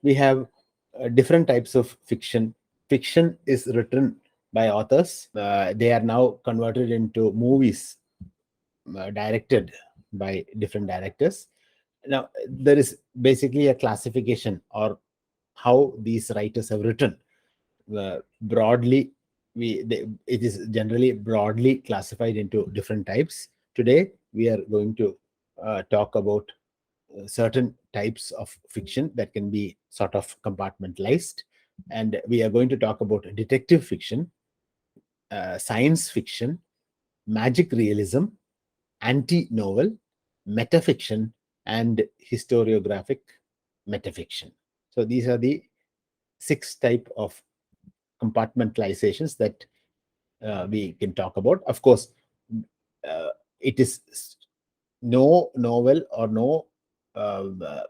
we have different types of fiction. Fiction is written by authors. They are now converted into movies directed by different directors. Now, there is basically a classification or how these writers have written. Broadly, it is generally broadly classified into different types. Today, we are going to talk about certain types of fiction that can be sort of compartmentalized. And we are going to talk about detective fiction, science fiction, magic realism, anti-novel, metafiction, and historiographic metafiction. So these are the 6 type of compartmentalizations that we can talk about. Of course, it is no novel or no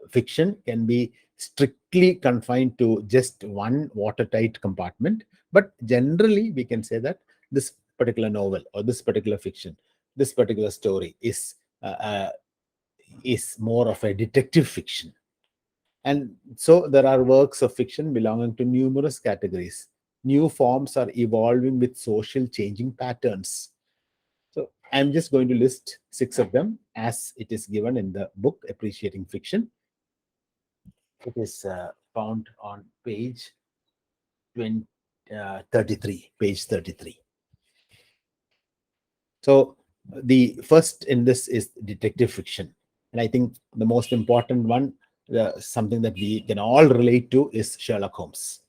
fiction can be strictly confined to just one watertight compartment. But generally, we can say that this particular novel or this particular fiction, this particular story is more of a detective fiction. And so there are works of fiction belonging to numerous categories. New forms are evolving with social changing patterns. So I'm just going to list 6 of them as it is given in the book Appreciating Fiction. It is found on page 33, page 33. So the first in this is detective fiction. And I think the most important one, something that we can all relate to, is Sherlock Holmes.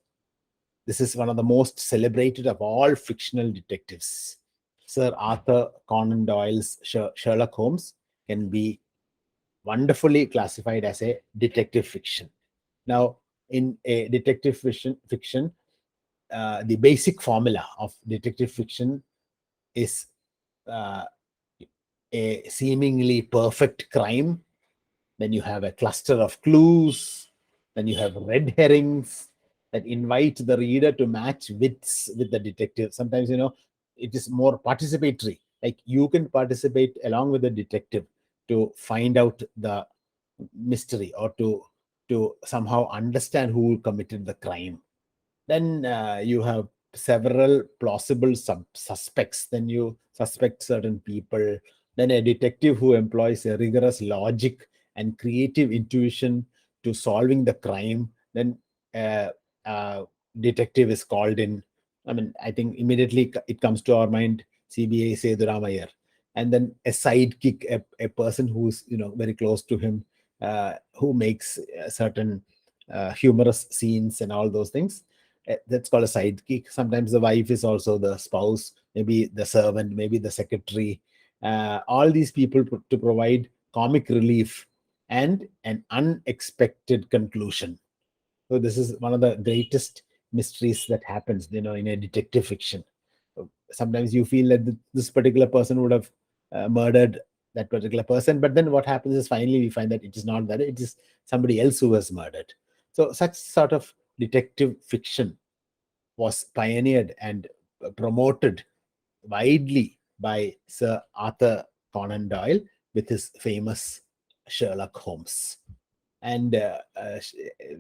This is one of the most celebrated of all fictional detectives. Sir Arthur Conan Doyle's Sherlock Holmes can be wonderfully classified as a detective fiction. Now, in a detective fiction, the basic formula of detective fiction is a seemingly perfect crime. Then you have a cluster of clues. Then you have red herrings that invite the reader to match wits with the detective. Sometimes, it is more participatory. Like you can participate along with the detective to find out the mystery or to somehow understand who committed the crime. Then you have several plausible suspects. Then you suspect certain people. Then a detective who employs a rigorous logic and creative intuition to solving the crime. Then detective is called in. I mean, I think immediately it comes to our mind CBI Seduramayar. And then a sidekick, a person who's very close to him, who makes certain humorous scenes and all those things. That's called a sidekick. Sometimes the wife is also the spouse, maybe the servant, maybe the secretary. All these people to provide comic relief and an unexpected conclusion. So this is one of the greatest mysteries that happens, in a detective fiction. Sometimes you feel that this particular person would have murdered that particular person, but then what happens is finally we find that it is not that, it is somebody else who was murdered. So such sort of detective fiction was pioneered and promoted widely by Sir Arthur Conan Doyle with his famous Sherlock Holmes. And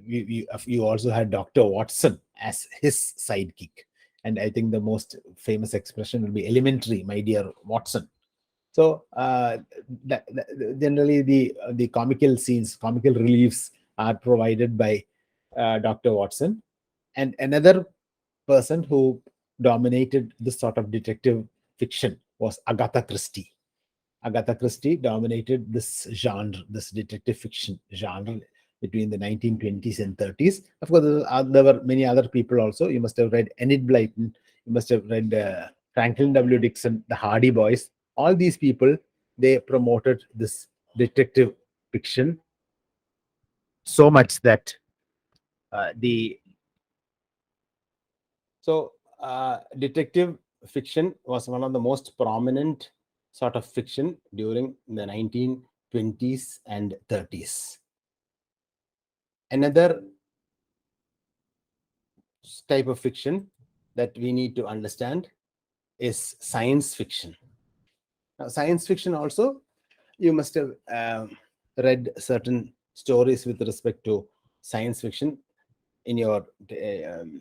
you also had Dr. Watson as his sidekick. And I think the most famous expression will be elementary, my dear Watson. So generally the comical scenes, comical reliefs are provided by Dr. Watson. And another person who dominated this sort of detective fiction was Agatha Christie. Agatha Christie dominated this genre, this detective fiction genre, between the 1920s and 30s. Of course, there were many other people also. You must have read Enid Blyton. You must have read Franklin W. Dixon, the Hardy Boys. All these people, they promoted this detective fiction so much that detective fiction was one of the most prominent sort of fiction during the 1920s and 30s. Another type of fiction that we need to understand is science fiction. Now, science fiction also, you must have read certain stories with respect to science fiction. in your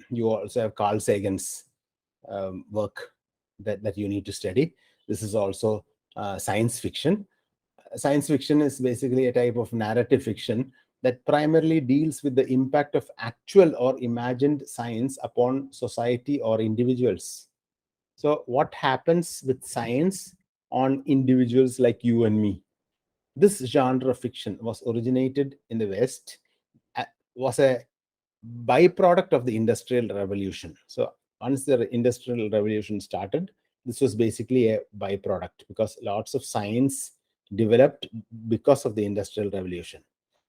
you also have Carl Sagan's work that you need to study. This is also science fiction. Science fiction is basically a type of narrative fiction that primarily deals with the impact of actual or imagined science upon society or individuals. So, what happens with science on individuals like you and me? This genre of fiction was originated in the West, was a byproduct of the Industrial Revolution. So, once the Industrial Revolution started, this was basically a byproduct because lots of science developed because of the Industrial Revolution.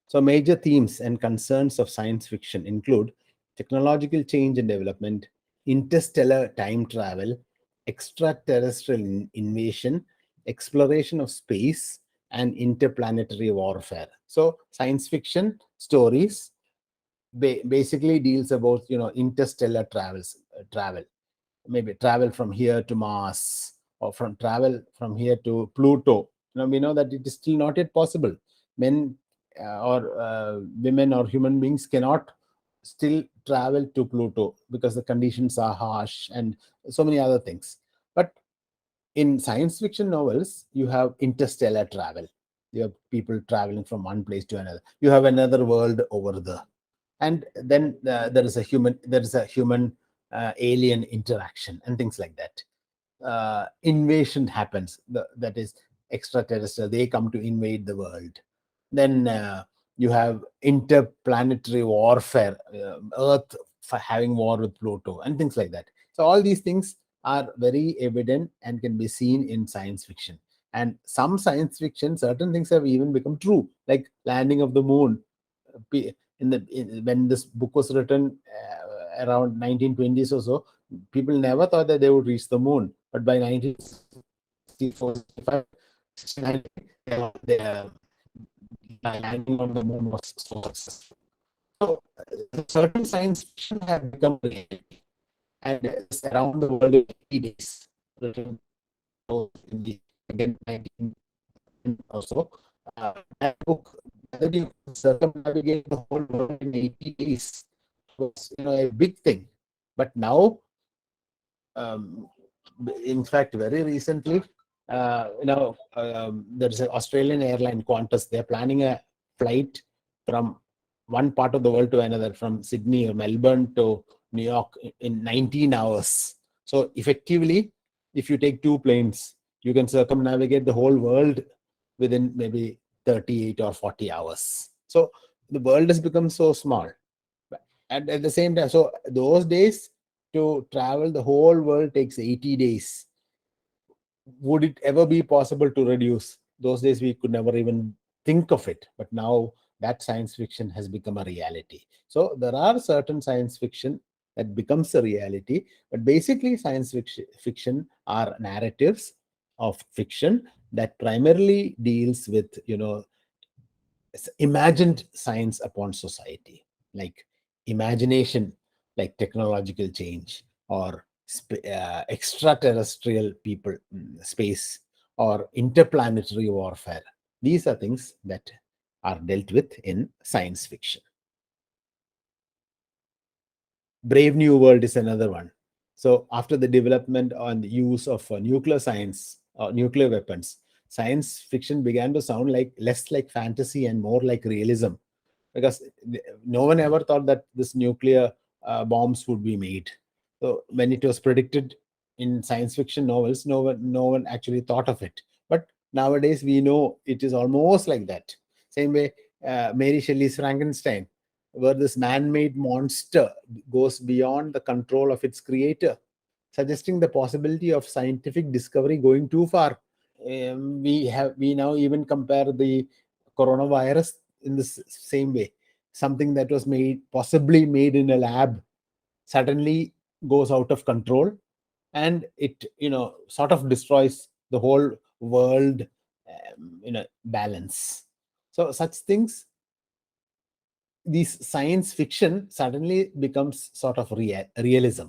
So, major themes and concerns of science fiction include technological change and development, interstellar time travel, extraterrestrial invasion, exploration of space, and interplanetary warfare. So, science fiction stories basically deals about interstellar travel, maybe travel from here to Mars, or from travel from here to Pluto. We know that it is still not yet possible. Men or women or human beings cannot still travel to Pluto because the conditions are harsh and so many other things. But in science fiction novels, you have interstellar travel. You have people traveling from one place to another. You have another world over there, and then there is a human alien interaction and things like that. Invasion happens, that is extraterrestrial, they come to invade the world. Then you have interplanetary warfare, earth having war with Pluto and things like that. So all these things are very evident and can be seen in science fiction. And some science fiction, certain things have even become true, like landing of the moon. When this book was written around 1920s or so, people never thought that they would reach the moon. But by 1964, 65, 69, the landing on the moon was so successful. So certain science fiction have become reality, and it's around the world in 80 days. Written in the again 19 or so. That book, that you circumnavigate the whole world in 80 days, was a big thing. But now, um, in fact, very recently, there's an Australian airline, Qantas. They're planning a flight from one part of the world to another, from Sydney or Melbourne to New York in 19 hours. So effectively, if you take two planes, you can circumnavigate the whole world within maybe 38 or 40 hours. So the world has become so small. And at the same time, so those days, to travel the whole world takes 80 days. Would it ever be possible to reduce? Those days we could never even think of it. But now that science fiction has become a reality. So there are certain science fiction that becomes a reality. But basically, science fiction are narratives of fiction that primarily deals with, imagined science upon society, like imagination, like technological change, or extraterrestrial people, space, or interplanetary warfare. These are things that are dealt with in science fiction. Brave New World is another one. So, after the development and the use of nuclear science or nuclear weapons, science fiction began to sound like less like fantasy and more like realism, because no one ever thought that this nuclear bombs would be made. So when it was predicted in science fiction novels, no one actually thought of it. But nowadays we know it is almost like that. Same way, Mary Shelley's Frankenstein, where this man-made monster goes beyond the control of its creator, suggesting the possibility of scientific discovery going too far. We now even compare the coronavirus in the same way. Something that was possibly made in a lab, suddenly goes out of control, and it sort of destroys the whole world balance. So such things, these science fiction suddenly becomes sort of realism,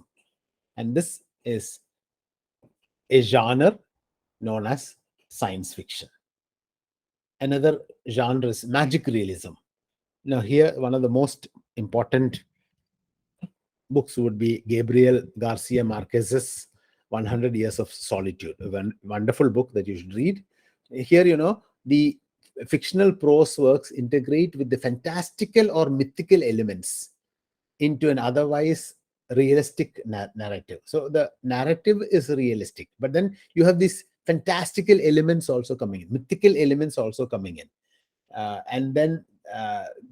and this is a genre known as science fiction. Another genre is magic realism. Now, here, one of the most important books would be Gabriel Garcia Marquez's 100 Years of Solitude, a wonderful book that you should read. Here, the fictional prose works integrate with the fantastical or mythical elements into an otherwise realistic narrative. So the narrative is realistic, but then you have these fantastical elements also coming in, mythical elements also coming in. And then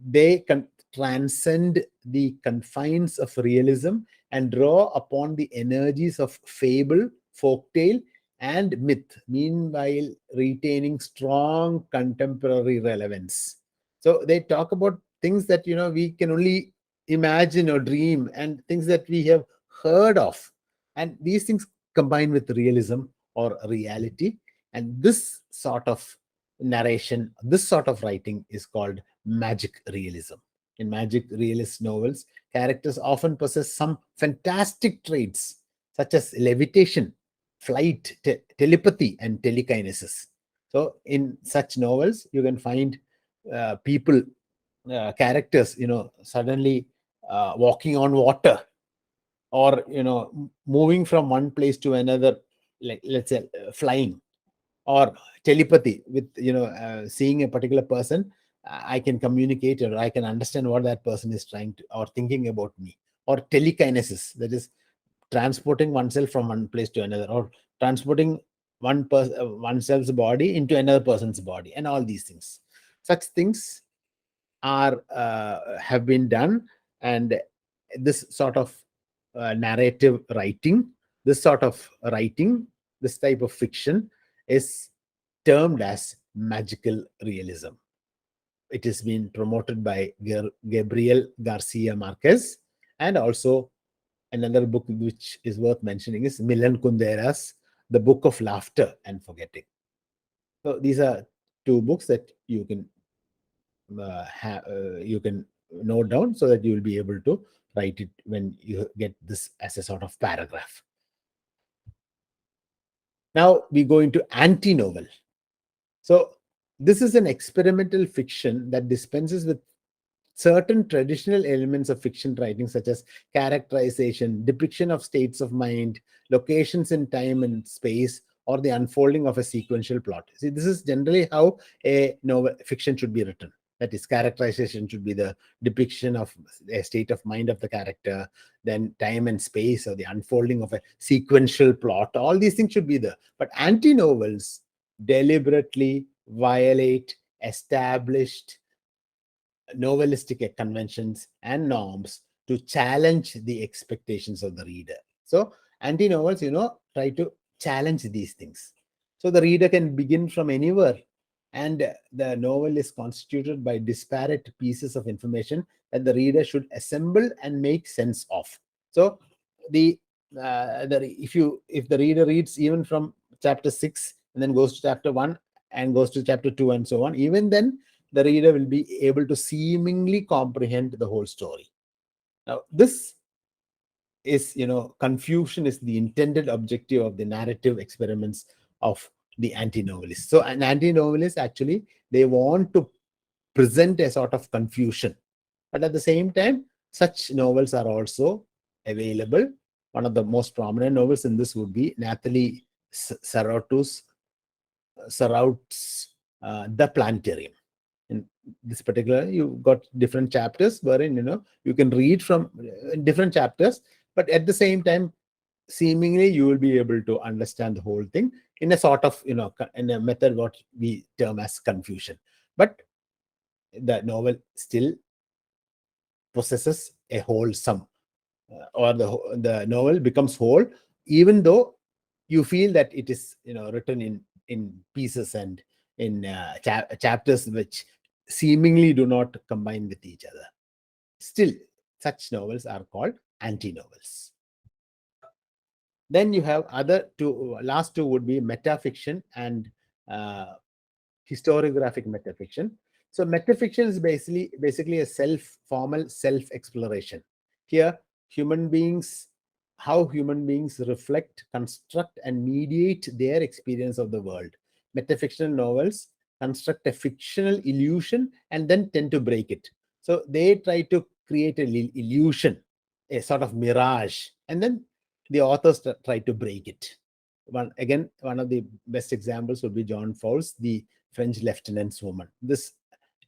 they can transcend the confines of realism and draw upon the energies of fable, folktale, and myth, meanwhile retaining strong contemporary relevance. So they talk about things that we can only imagine or dream, and things that we have heard of, and these things combine with realism or reality. And this sort of narration, this sort of writing is called magic realism. In magic realist novels, characters often possess some fantastic traits such as levitation, flight, telepathy, and telekinesis. So in such novels, you can find people, characters, suddenly walking on water, or moving from one place to another, like let's say flying, or telepathy with seeing a particular person. I can communicate, or I can understand what that person is trying to or thinking about me. Or telekinesis, that is transporting oneself from one place to another, or transporting oneself's body into another person's body, and all these things. Such things are have been done. And this sort of narrative writing, this sort of writing, this type of fiction is termed as magical realism. It has been promoted by Gabriel Garcia Marquez. And also another book which is worth mentioning is Milan Kundera's The Book of Laughter and Forgetting. So these are two books that you can note down, so that you will be able to write it when you get this as a sort of paragraph. Now we go into anti-novel. So this is an experimental fiction that dispenses with certain traditional elements of fiction writing, such as characterization, depiction of states of mind, locations in time and space, or the unfolding of a sequential plot. See, this is generally how a novel fiction should be written. That is, characterization should be the depiction of a state of mind of the character, then time and space, or the unfolding of a sequential plot. All these things should be there. But anti-novels deliberately violate established novelistic conventions and norms to challenge the expectations of the reader. So anti-novels, try to challenge these things. So the reader can begin from anywhere, and the novel is constituted by disparate pieces of information that the reader should assemble and make sense of. So if the reader reads even from chapter 6 and then goes to chapter 1 and goes to chapter 2 and so on, even then the reader will be able to seemingly comprehend the whole story. Now, this is, confusion is the intended objective of the narrative experiments of the anti-novelist. So an anti-novelist, actually, they want to present a sort of confusion. But at the same time, such novels are also available. One of the most prominent novels in this would be Nathalie Sarraut's The Planetarium. In this particular, you got different chapters wherein you can read from different chapters, but at the same time, seemingly you will be able to understand the whole thing in a sort of in a method what we term as confusion. But the novel still possesses a wholesome, or the novel becomes whole, even though you feel that it is written in pieces and in chapters which seemingly do not combine with each other. Still, such novels are called anti-novels. Then you have other two. Last two would be metafiction and uh, historiographic metafiction. So metafiction is basically a formal self-exploration. Here, how human beings reflect, construct, and mediate their experience of the world. Metafictional novels construct a fictional illusion and then tend to break it. So they try to create an illusion a sort of mirage, and then the authors try to break it. One of the best examples would be John Fowles, the French Lieutenant's Woman. This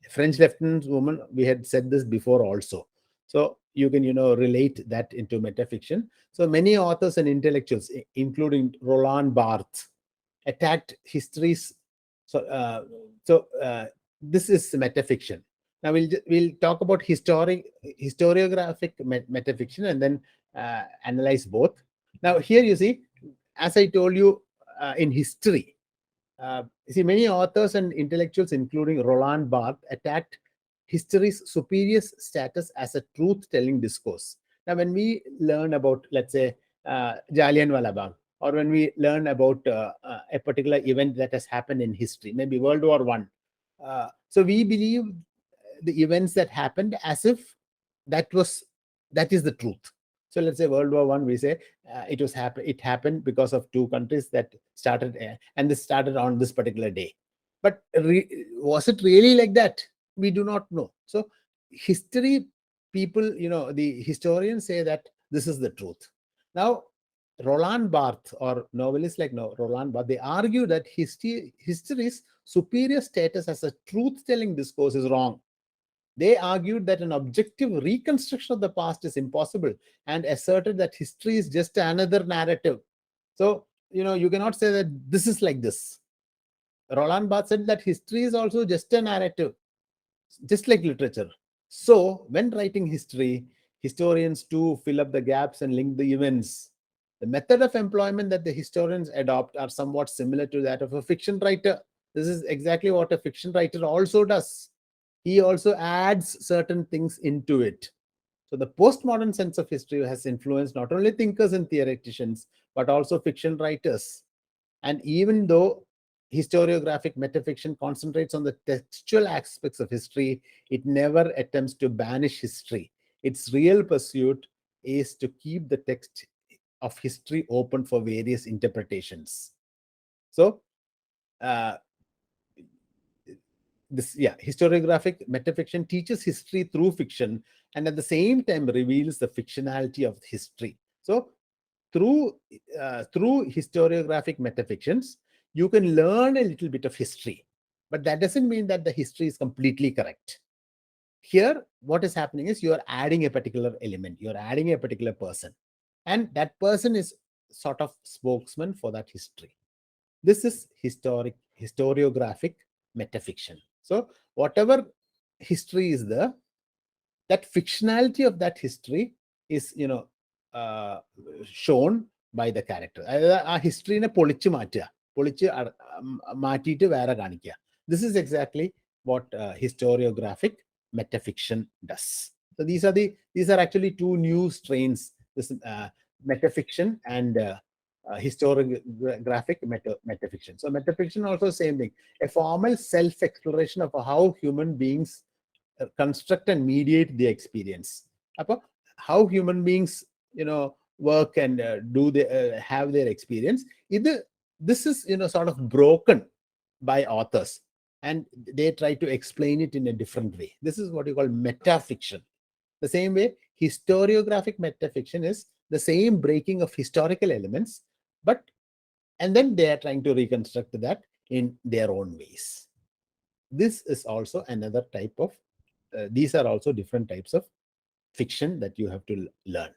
French Lieutenant's Woman, we had said this before also. So you can, relate that into metafiction. So many authors and intellectuals, including Roland Barthes, attacked histories. This is metafiction. Now we'll talk about historiographic metafiction, and then analyze both. Now here you see, as I told you, in history, many authors and intellectuals, including Roland Barthes, attacked history's superior status as a truth-telling discourse. Now, when we learn about, let's say, Jallianwala Bagh, or when we learn about a particular event that has happened in history, maybe World War One, so we believe the events that happened as if that is the truth. So let's say World War One, we say it happened because of two countries that started, and this started on this particular day. But was it really like that? We do not know. So history people, the historians say that this is the truth. Now, Roland Barthes, or novelists like Roland Barthes, they argue that history's superior status as a truth-telling discourse is wrong. They argued that an objective reconstruction of the past is impossible, and asserted that history is just another narrative. So, you cannot say that this is like this. Roland Barthes said that history is also just a narrative, just like literature. So, when writing history, historians too fill up the gaps and link the events. The method of employment that the historians adopt are somewhat similar to that of a fiction writer. This is exactly what a fiction writer also does. He also adds certain things into it. So the postmodern sense of history has influenced not only thinkers and theoreticians, but also fiction writers. And even though historiographic metafiction concentrates on the textual aspects of history, it never attempts to banish history. Its real pursuit is to keep the text of history open for various interpretations. So, historiographic metafiction teaches history through fiction, and at the same time reveals the fictionality of history. So through historiographic metafictions, you can learn a little bit of history, but that doesn't mean that the history is completely correct. Here, what is happening is you are adding a particular element, you're adding a particular person, and that person is sort of spokesman for that history. This is historiographic metafiction. So whatever history is there, that fictionality of that history is, shown by the character. ആ ഹിസ്റ്ററിനെ പൊളിച്ചു മാറ്റിയിട്ട് വേറെ കാണിക്കുക. This is exactly what historiographic metafiction does. So these are actually two new strains, this metafiction and historiographic metafiction. So metafiction also same thing, a formal self-exploration of how human beings construct and mediate the experience. How human beings, work and have their experience. This is, sort of broken by authors, and they try to explain it in a different way. This is what you call metafiction. The same way, historiographic metafiction is the same breaking of historical elements, and then they are trying to reconstruct that in their own ways. This is also another type of, these are also different types of fiction that you have to learn.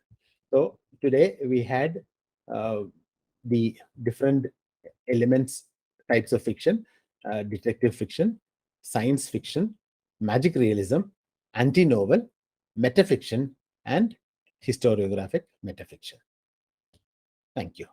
So today we had the different elements, types of fiction: detective fiction, science fiction, magic realism, anti-novel, metafiction, and historiographic metafiction. Thank you.